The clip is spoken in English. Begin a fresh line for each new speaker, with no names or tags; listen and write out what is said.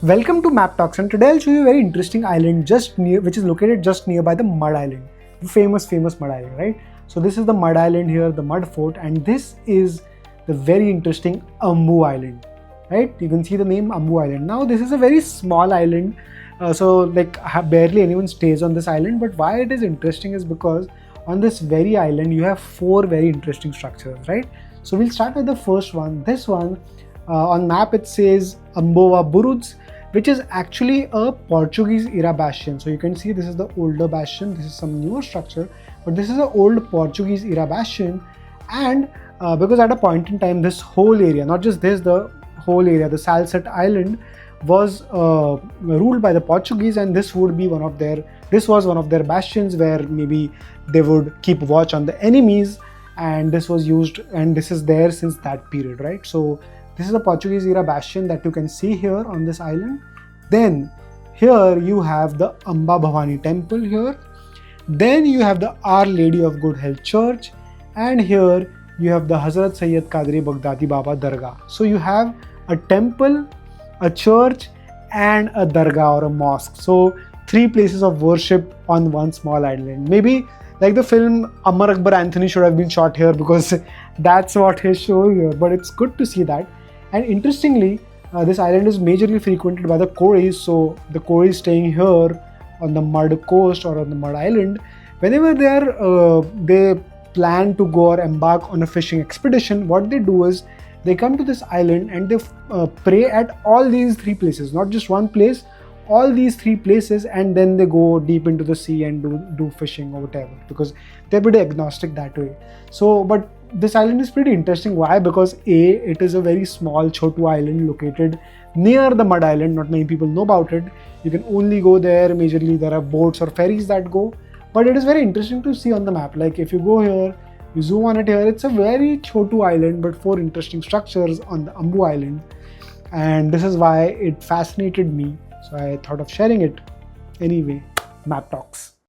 Welcome to Map Talks, and today I'll show you a very interesting island which is located just nearby the Mud Island, the famous Mud Island, right? So this is the Mud Island here, the Mud Fort, and this is the very interesting Ambu Island, right? You can see the name Ambu Island. Now this is a very small island, barely anyone stays on this island. But why it is interesting is because on this very island you have four very interesting structures, right? So we'll start with the first one. This one on map it says Amboa Buruds, which is actually a Portuguese era bastion. So you can see this is the older bastion, this is some newer structure, but this is an old Portuguese era bastion. And because at a point in time this whole area, not just this, the whole area, the Salsette Island was ruled by the Portuguese, and this was one of their bastions where maybe they would keep watch on the enemies, and this was used, and this is there since that period, right? So this is a Portuguese era bastion that you can see here on this island. Then here you have the Amba Bhavani temple here. Then you have the Our Lady of Good Health Church, and here you have the Hazrat Sayyid Qadri Baghdadi Baba Dargah. So you have a temple, a church, and a dargah or a mosque. So three places of worship on one small island. Maybe like the film Amar Akbar Anthony should have been shot here, because that's what he's showing here. But it's good to see that. And interestingly, this island is majorly frequented by the Koreans. So the Koreans staying here on the mud coast or on the mud island, whenever they plan to go or embark on a fishing expedition, what they do is they come to this island and they pray at all these three places, not just one place, all these three places, and then they go deep into the sea and do fishing or whatever, because they're pretty agnostic that way. So, but this island is pretty interesting. Why? Because it is a very small Chotu island located near the Mud Island. Not many people know about it. You can only go there, majorly there are boats or ferries that go, but it is very interesting to see on the map. Like if you go here, you zoom on it here, it's a very Chotu island, but four interesting structures on the Ambu Island, and this is why it fascinated me. So I thought of sharing it. Anyway, Map Talks.